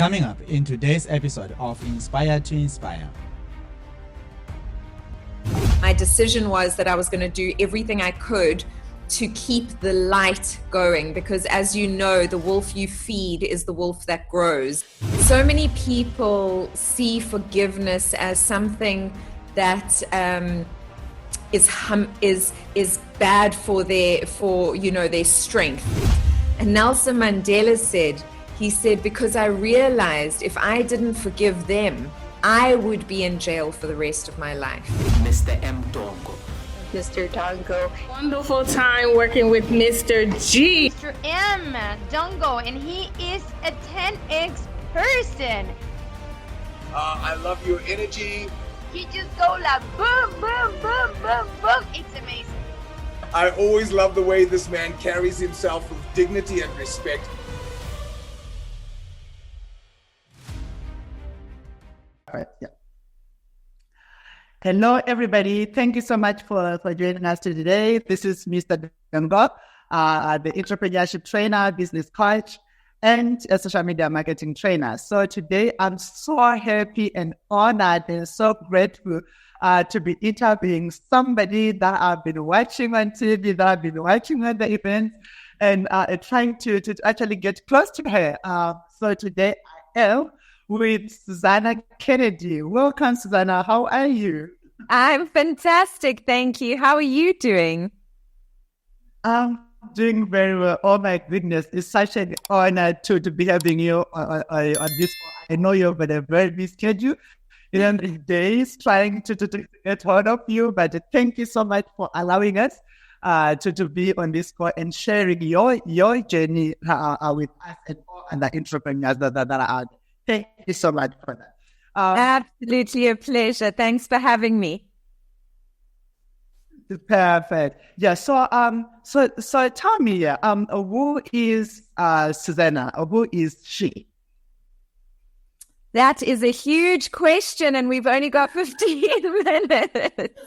Coming up in today's episode of Inspire to Inspire. My decision was that I was going to do everything I could to keep the light going, because as you know, the wolf you feed is the wolf that grows. So many people see forgiveness as something that is bad for their strength. And Nelson Mandela said, because I realized if I didn't forgive them, I would be in jail for the rest of my life. Mr. M. Dongo. Mr. Dongo. Wonderful time working with Mr. G. Mr. M. Dongo, and he is a 10X person. I love your energy. He just go like boom, boom, boom, boom, boom. It's amazing. I always love the way this man carries himself with dignity and respect. All right, yeah. Hello, everybody. Thank you so much for joining us today. This is Mr. Dongo, the entrepreneurship trainer, business coach, and a social media marketing trainer. So today, I'm so happy and honored and so grateful to be interviewing somebody that I've been watching on TV, that I've been watching on the events, and trying to actually get close to her. So today, I am with Susana Kennedy. Welcome, Susana. How are you? I'm fantastic, thank you. How are you doing? I'm doing very well. Oh my goodness, it's such an honor to be having you on this. I know you've got a very busy schedule, days trying to get hold of you, but thank you so much for allowing us to be on this call and sharing your journey with us and the entrepreneurs that are out. Thank you so much for that. Absolutely a pleasure. Thanks for having me. Perfect. Yeah. So tell me, who is Susana? Or who is she? That is a huge question, and we've only got 15 minutes.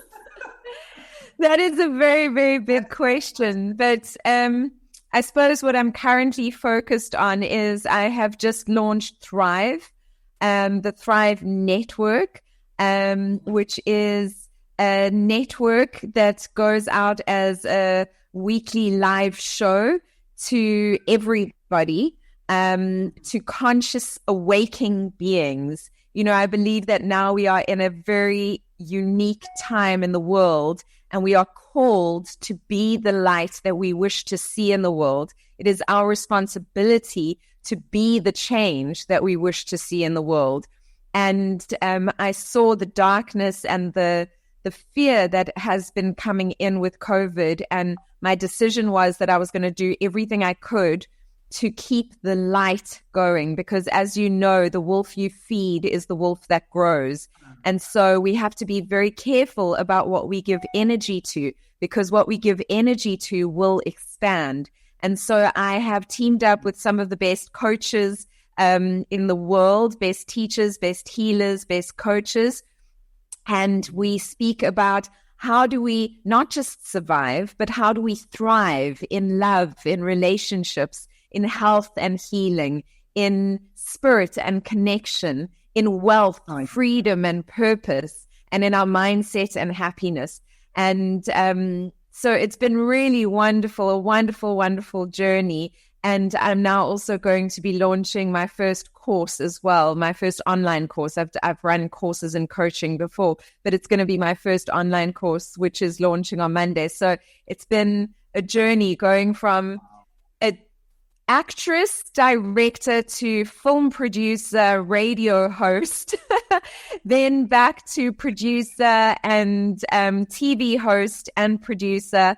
That is a very, very big question, but I suppose what I'm currently focused on is I have just launched Thrive, the Thrive Network, which is a network that goes out as a weekly live show to everybody, to conscious awakening beings. I believe that now we are in a very unique time in the world, and we are called to be the light that we wish to see in the world. It is our responsibility to be the change that we wish to see in the world. And I saw the darkness and the fear that has been coming in with COVID. And my decision was that I was going to do everything I could to keep the light going, because as you know, the wolf you feed is the wolf that grows. And so we have to be very careful about what we give energy to, because what we give energy to will expand. And so I have teamed up with some of the best coaches in the world, best teachers, best healers, best coaches. And we speak about how do we not just survive, but how do we thrive in love, in relationships, in health and healing, in spirit and connection, in wealth, freedom and purpose, and in our mindset and happiness. And so it's been really wonderful, a wonderful, wonderful journey. And I'm now also going to be launching my first course as well, my first online course. I've run courses in coaching before, but it's going to be my first online course, which is launching on Monday. So it's been a journey going from a actress, director to film producer, radio host, then back to producer and TV host and producer,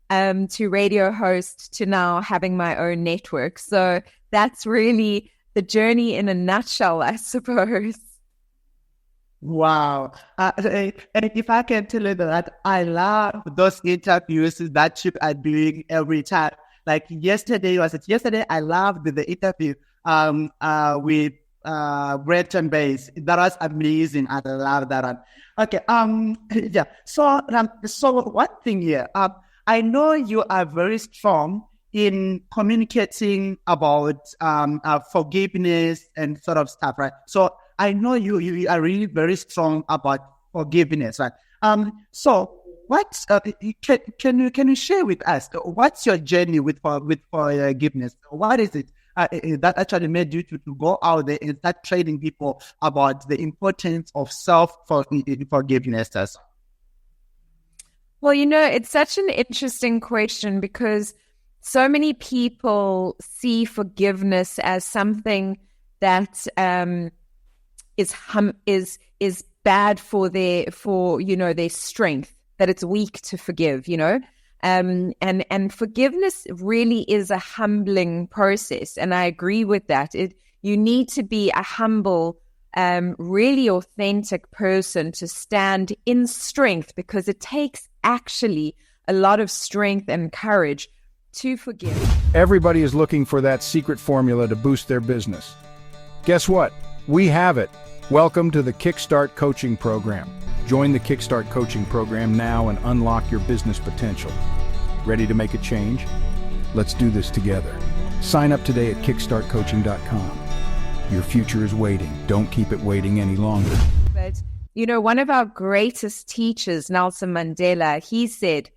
to radio host, to now having my own network. So that's really the journey in a nutshell, I suppose. Wow. And if I can tell you that I love those interviews that you are doing every time. Like yesterday, I loved the interview with Bretton Base. That was amazing. I love that one. Okay. Yeah. So one thing here. I know you are very strong in communicating about forgiveness and sort of stuff, right? So I know you are really very strong about forgiveness, right? So what can you share with us? What's your journey with forgiveness? What is it that actually made you to go out there and start training people about the importance of forgiveness? Well, it's such an interesting question because so many people see forgiveness as something that is bad for their strength, that it's weak to forgive, and forgiveness really is a humbling process. And I agree with that. You need to be a humble, really authentic person to stand in strength, because it takes actually a lot of strength and courage to forgive. Everybody is looking for that secret formula to boost their business. Guess what? We have it. Welcome to the Kickstart Coaching Program. Join the Kickstart Coaching Program now and unlock your business potential. Ready to make a change? Let's do this together. Sign up today at kickstartcoaching.com. Your future is waiting. Don't keep it waiting any longer. But, one of our greatest teachers, Nelson Mandela, he said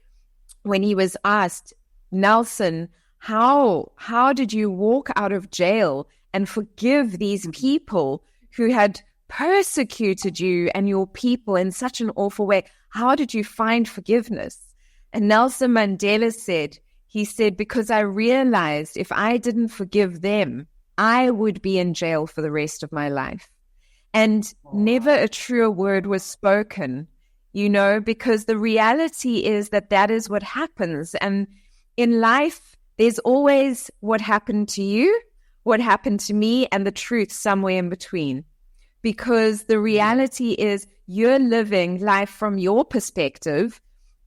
when he was asked, Nelson, how did you walk out of jail and forgive these people who had persecuted you and your people in such an awful way? How did you find forgiveness? And Nelson Mandela said, because I realized if I didn't forgive them, I would be in jail for the rest of my life. And never a truer word was spoken, because the reality is that is what happens. And in life, there's always what happened to you, what happened to me, and the truth somewhere in between. Because the reality is you're living life from your perspective,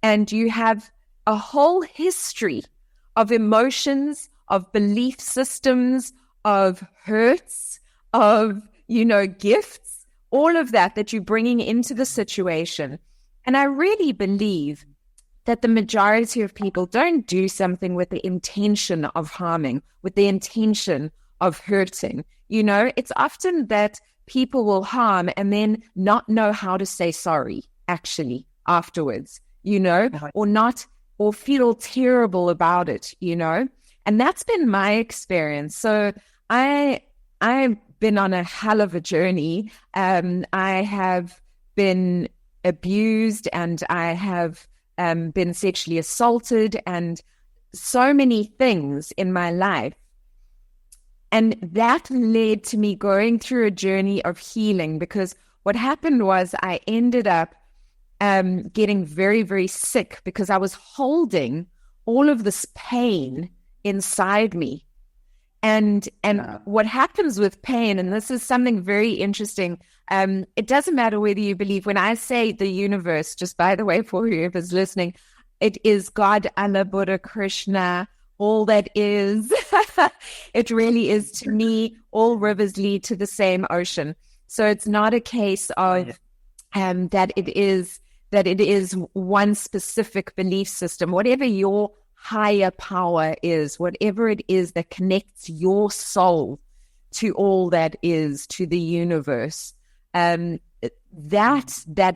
and you have a whole history of emotions, of belief systems, of hurts, of, gifts, all of that you're bringing into the situation. And I really believe that the majority of people don't do something with the intention of harming, with the intention of hurting. It's often that people will harm and then not know how to say sorry, actually, afterwards, or feel terrible about it, and that's been my experience. So I've been on a hell of a journey. I have been abused, and I have been sexually assaulted, and so many things in my life. And that led to me going through a journey of healing, because what happened was I ended up getting very, very sick because I was holding all of this pain inside me. And what happens with pain, and this is something very interesting, it doesn't matter whether you believe, when I say the universe, just by the way, for whoever's listening, it is God, Allah, Buddha, Krishna, all that is. It really is, to me, all rivers lead to the same ocean. So it's not a case of that it is one specific belief system. Whatever your higher power is, whatever it is that connects your soul to all that is, to the universe, that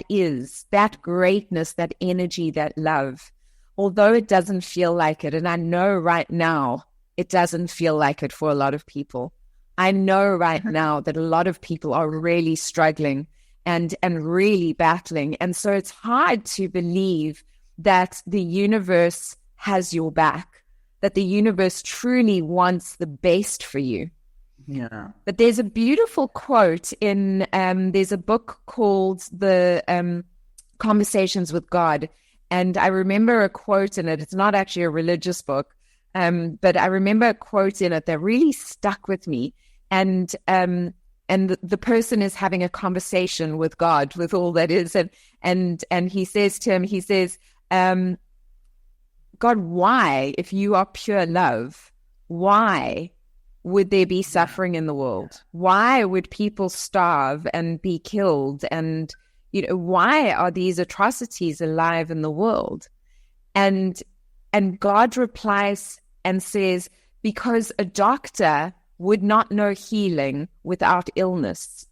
is, that greatness, that energy, that love, although it doesn't feel like it, and I know right now it doesn't feel like it for a lot of people. I know right now that a lot of people are really struggling and really battling. And so it's hard to believe that the universe has your back, that the universe truly wants the best for you. Yeah. But there's a beautiful quote in, there's a book called The Conversations with God. And I remember a quote in it. It's not actually a religious book, but I remember a quote in it that really stuck with me. And the person is having a conversation with God, with all that is. And he says to him, he says, God, why, if you are pure love, why would there be suffering in the world? Why would people starve and be killed? And, why are these atrocities alive in the world? And God replies and says, because a doctor would not know healing without illness.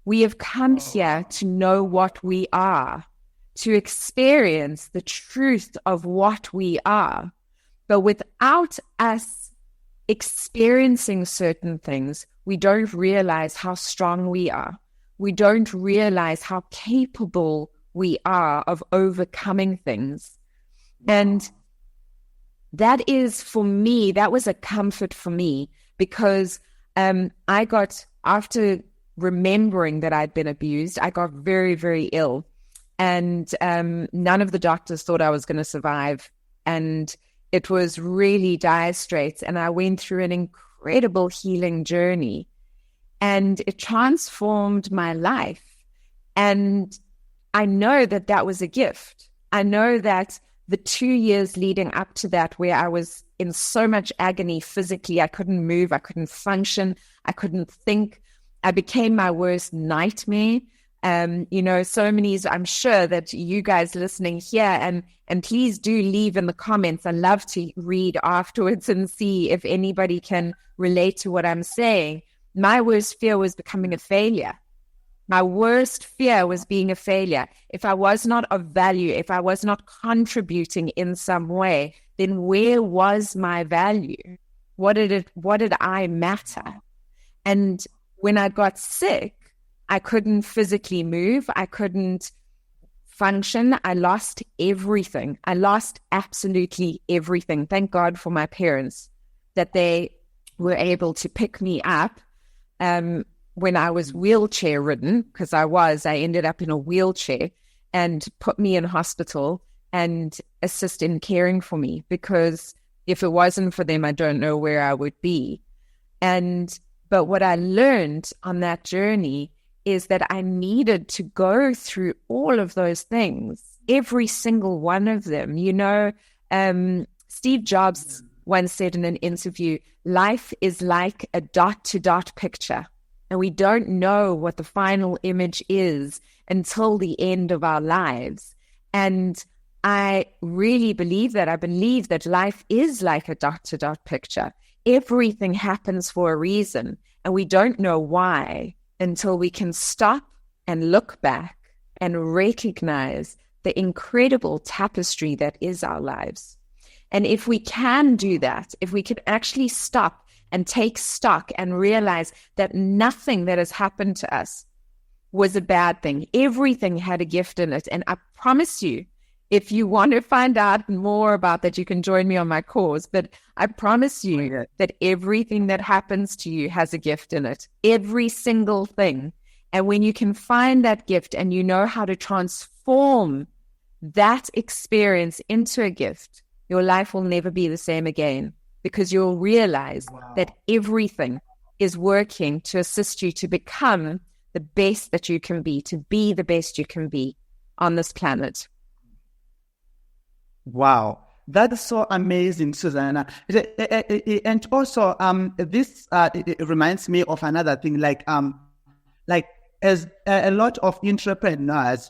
We have come here to know what we are, to experience the truth of what we are. But without us experiencing certain things, we don't realize how strong we are. We don't realize how capable we are of overcoming things. And that is, for me, that was a comfort for me, because I got, after remembering that I'd been abused, I got very, very ill. And none of the doctors thought I was going to survive. And it was really dire straits. And I went through an incredible healing journey. And it transformed my life. And I know that that was a gift. I know that the 2 years leading up to that, where I was in so much agony physically, I couldn't move, I couldn't function, I couldn't think. I became my worst nightmare. So many, I'm sure that you guys listening here, and please do leave in the comments. I love to read afterwards and see if anybody can relate to what I'm saying. My worst fear was becoming a failure. My worst fear was being a failure. If I was not of value, if I was not contributing in some way, then where was my value? What did I matter? And when I got sick, I couldn't physically move. I couldn't function. I lost everything. I lost absolutely everything. Thank God for my parents that they were able to pick me up when I was wheelchair ridden, because I ended up in a wheelchair, and put me in hospital and assist in caring for me, because if it wasn't for them, I don't know where I would be. But what I learned on that journey is that I needed to go through all of those things, every single one of them. Steve Jobs once said in an interview, life is like a dot-to-dot picture, and we don't know what the final image is until the end of our lives. And I really believe that. I believe that life is like a dot-to-dot picture. Everything happens for a reason, and we don't know why until we can stop and look back and recognize the incredible tapestry that is our lives. And if we can do that, if we can actually stop and take stock and realize that nothing that has happened to us was a bad thing, everything had a gift in it. And I promise you, if you want to find out more about that, you can join me on my course. But I promise you that everything that happens to you has a gift in it, every single thing. And when you can find that gift and you know how to transform that experience into a gift, your life will never be the same again, because you'll realize that everything is working to assist you to become the best that you can be, to be the best you can be on this planet. Wow, that is so amazing, Susana. And also, this it reminds me of another thing. Like as a lot of entrepreneurs,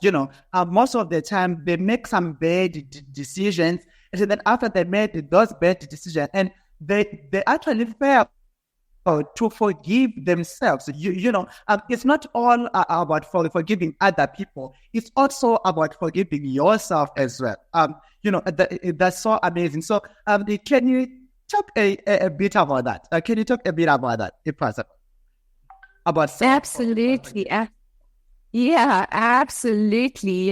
most of the time they make some bad decisions, and then after they made those bad decisions, and they actually fail to forgive themselves. It's not all about forgiving other people. It's also about forgiving yourself as well. That's so amazing. So, can you talk a bit about that? Can you talk a bit about that, if possible? About absolutely, yeah, absolutely.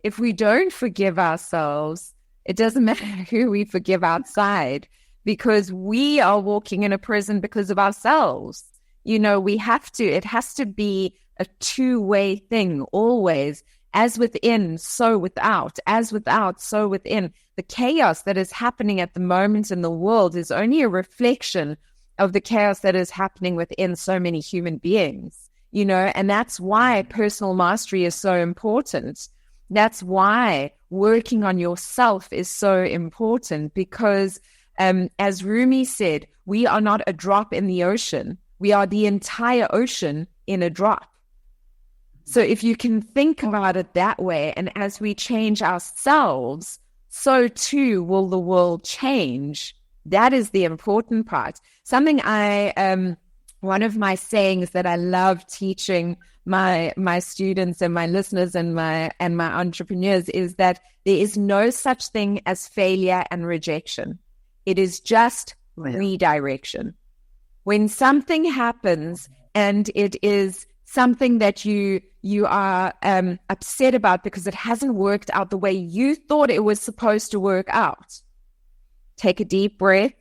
If we don't forgive ourselves, it doesn't matter who we forgive outside, because we are walking in a prison because of ourselves. We have to. It has to be a two-way thing always. As within, so without. As without, so within. The chaos that is happening at the moment in the world is only a reflection of the chaos that is happening within so many human beings, and that's why personal mastery is so important. That's why working on yourself is so important, because as Rumi said, we are not a drop in the ocean. We are the entire ocean in a drop. So if you can think about it that way, and as we change ourselves, so too will the world change. That is the important part. Something one of my sayings that I love teaching my students and my listeners and my entrepreneurs is that there is no such thing as failure and rejection. It is just redirection. When something happens and it is something that you are upset about because it hasn't worked out the way you thought it was supposed to work out, take a deep breath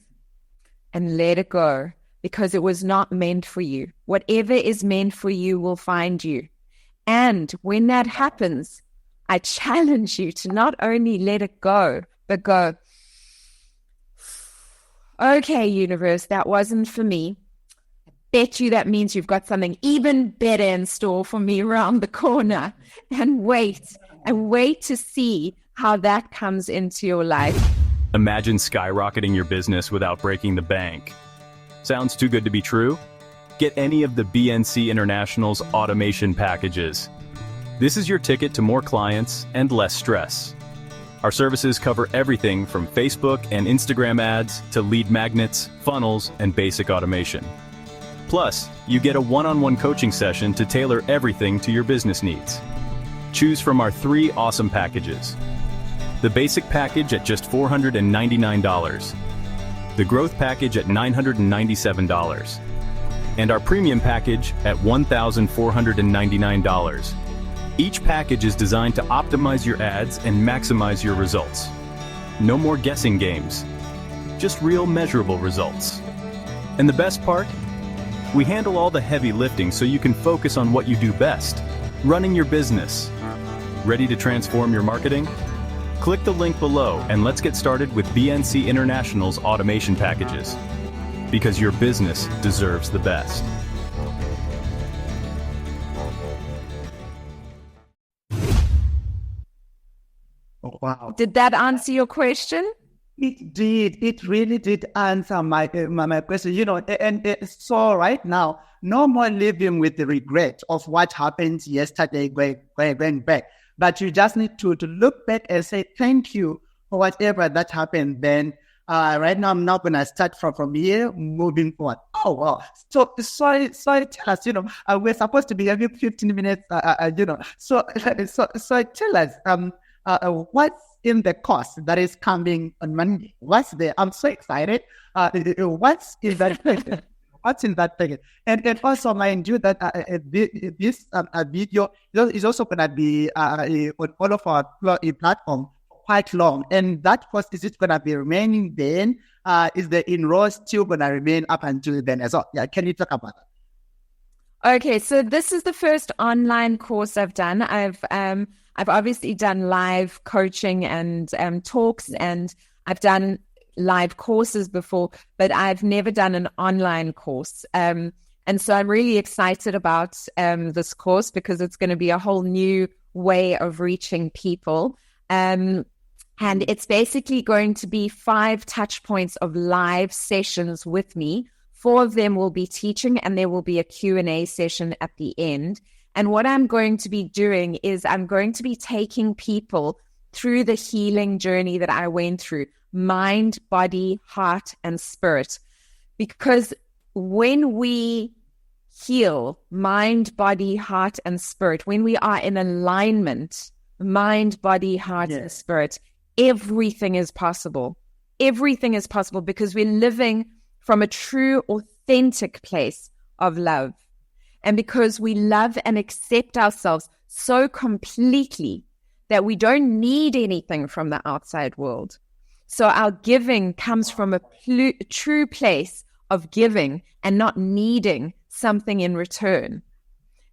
and let it go, because it was not meant for you. Whatever is meant for you will find you. And when that happens, I challenge you to not only let it go, but go, okay, universe, that wasn't for me. I bet you that means you've got something even better in store for me around the corner. And wait to see how that comes into your life. Imagine skyrocketing your business without breaking the bank. Sounds too good to be true? Get any of the BNC International's automation packages. This is your ticket to more clients and less stress. Our services cover everything from Facebook and Instagram ads to lead magnets, funnels, and basic automation. Plus, you get a one-on-one coaching session to tailor everything to your business needs. Choose from our 3 awesome packages. The basic package at just $499. The growth package at $997, and our premium package at $1,499. Each package is designed to optimize your ads and maximize your results. No more guessing games, just real measurable results. And the best part? We handle all the heavy lifting so you can focus on what you do best, running your business. Ready to transform your marketing? Click the link below and let's get started with BNC International's automation packages. Because your business deserves the best. Oh, wow. Did that answer your question? It did. It really did answer my question. So right now, no more living with the regret of what happened yesterday going back. But you just need to look back and say, thank you for whatever that happened then. Right now, I'm not going to start from here, moving forward. Oh, wow. So tell us, we're supposed to be having 15 minutes, So tell us, what's in the course that is coming on Monday? What's there? I'm so excited. What's in that? What's in that package? And also, mind you, that this video is also going to be on all of our platform quite long. And that course, is it going to be remaining then? Is the enroll still going to remain up until then as well? Yeah, can you talk about that? Okay, so this is the first online course I've done. I've obviously done live coaching and talks, and I've done live courses before, but I've never done an online course. And so I'm really excited about this course because it's going to be a whole new way of reaching people. And it's basically going to be 5 touch points of live sessions with me. 4 of them will be teaching, and there will be a Q&A session at the end. And what I'm going to be doing is I'm going to be taking people through the healing journey that I went through, mind, body, heart, and spirit. Because when we heal mind, body, heart, and spirit, when we are in alignment, mind, body, heart, and spirit, everything is possible. Everything is possible because we're living from a true, authentic place of love. And because we love and accept ourselves so completely that we don't need anything from the outside world. So our giving comes from a true place of giving and not needing something in return.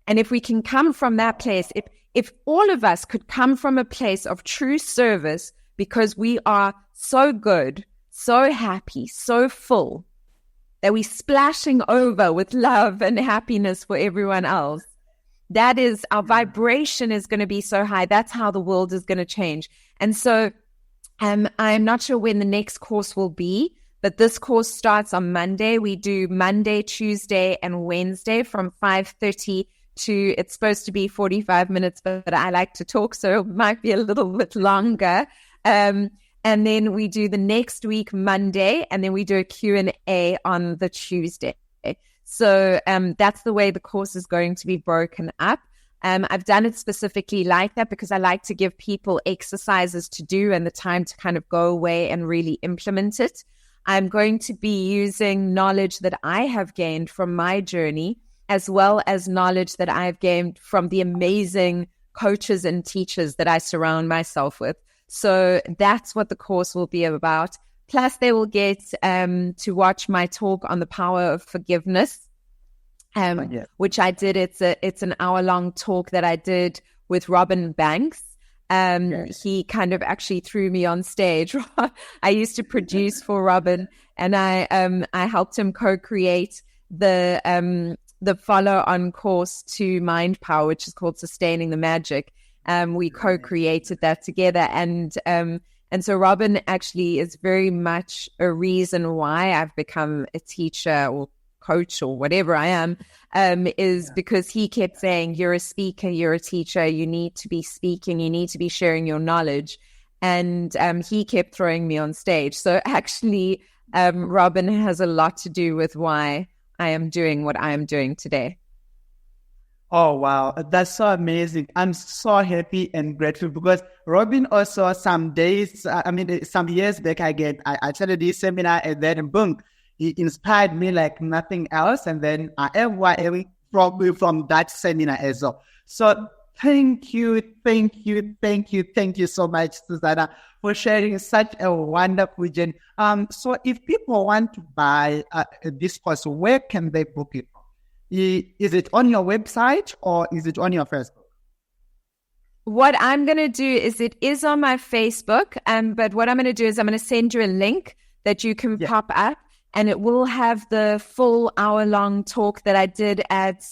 And if we can come from that place, if all of us could come from a place of true service because we are so good, so happy, so full, that we're splashing over with love and happiness for everyone else, that is, our vibration is going to be so high. That's how the world is going to change. And so I'm not sure when the next course will be, but this course starts on Monday. We do Monday, Tuesday, and Wednesday from 5:30 to, it's supposed to be 45 minutes, but I like to talk, so it might be a little bit longer. And And then we do the next week, Monday, and then we do a Q&A on the Tuesday. So that's the way the course is going to be broken up. I've done it specifically like that because I like to give people exercises to do and the time to kind of go away and really implement it. I'm going to be using knowledge that I have gained from my journey, as well as knowledge that I've gained from the amazing coaches and teachers that I surround myself with. So that's what the course will be about. Plus, they will get to watch my talk on the power of forgiveness. Which I did. It's an hour-long talk that I did with Robin Banks. He kind of actually threw me on stage. I used to produce for Robin, and I helped him co-create the follow-on course to Mind Power, which is called Sustaining the Magic. We co-created that together, and so Robin actually is very much a reason why I've become a teacher or coach or whatever I am, because he kept saying, you're a speaker, you're a teacher, you need to be speaking, you need to be sharing your knowledge. And he kept throwing me on stage. So actually, Robin has a lot to do with why I am doing what I am doing today. Oh, wow. That's so amazing. I'm so happy and grateful because Robin also some years back again, I attended this seminar and then boom, he inspired me like nothing else. And then I am where I am from that seminar as well. So thank you so much, Susana, for sharing such a wonderful journey. So if people want to buy this course, where can they book it? Is it on your website or is it on your Facebook? What I'm going to do is it is on my Facebook, but what I'm going to do is I'm going to send you a link that you can pop up, and it will have the full hour-long talk that I did at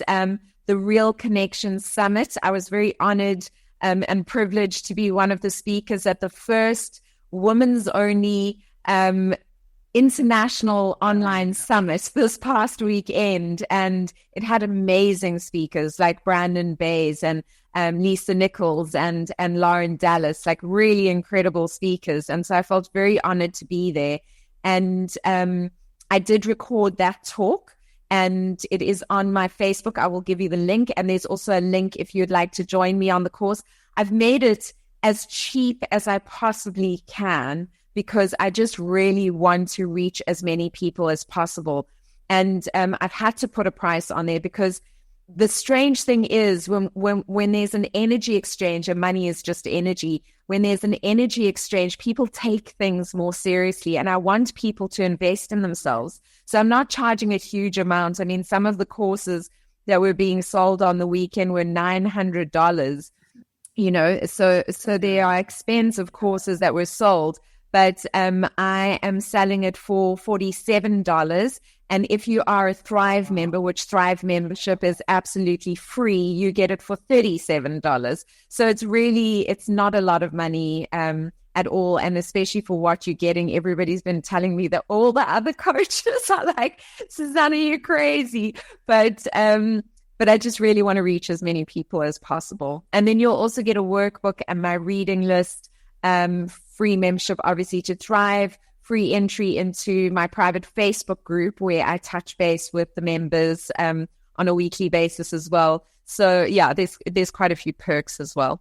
the Real Connection Summit. I was very honored and privileged to be one of the speakers at the first women's-only international online summit this past weekend, and it had amazing speakers like Brandon Bays and Lisa Nichols and Lauren Dallas, like really incredible speakers. And so I felt very honored to be there. And I did record that talk, and it is on my Facebook. I will give you the link. And there's also a link if you'd like to join me on the course. I've made it as cheap as I possibly can because I just really want to reach as many people as possible. And I've had to put a price on there because the strange thing is when there's an energy exchange, and money is just energy, when there's an energy exchange, people take things more seriously. And I want people to invest in themselves. So I'm not charging a huge amount. I mean, some of the courses that were being sold on the weekend were $900, so there are expensive courses that were sold. But I am selling it for $47. And if you are a Thrive member, which Thrive membership is absolutely free, you get it for $37. So it's not a lot of money at all. And especially for what you're getting, everybody's been telling me that all the other coaches are like, Susana, you're crazy. But I just really want to reach as many people as possible. And then you'll also get a workbook and my reading list, free membership, obviously, to Thrive, free entry into my private Facebook group where I touch base with the members on a weekly basis as well. So yeah, there's quite a few perks as well.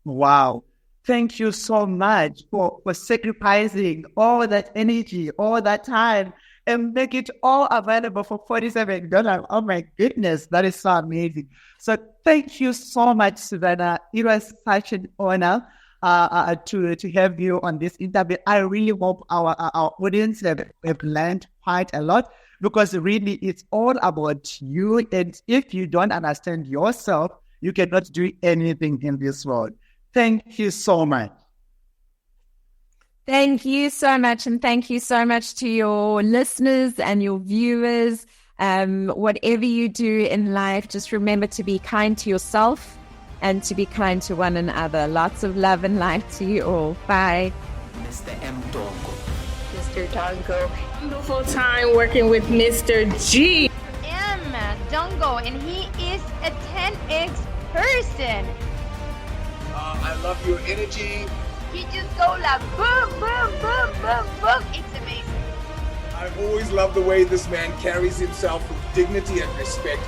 Wow. Thank you so much for sacrificing all that energy, all that time, and make it all available for $47. Oh my goodness, that is so amazing. So thank you so much, Susana. It was such an honor to have you on this interview. I really hope our audience have learned quite a lot, because really it's all about you. And if you don't understand yourself, you cannot do anything in this world. Thank you so much. Thank you so much. And thank you so much to your listeners and your viewers. Whatever you do in life, just remember to be kind to yourself and to be kind to one another. Lots of love and light to you all. Bye. Mr. M. Dongo. Mr. Dongo. Wonderful time working with Mr. G. M. Dongo, and he is a 10X person. I love your energy. He just go like boom, boom, boom, boom, boom. It's amazing. I've always loved the way this man carries himself with dignity and respect.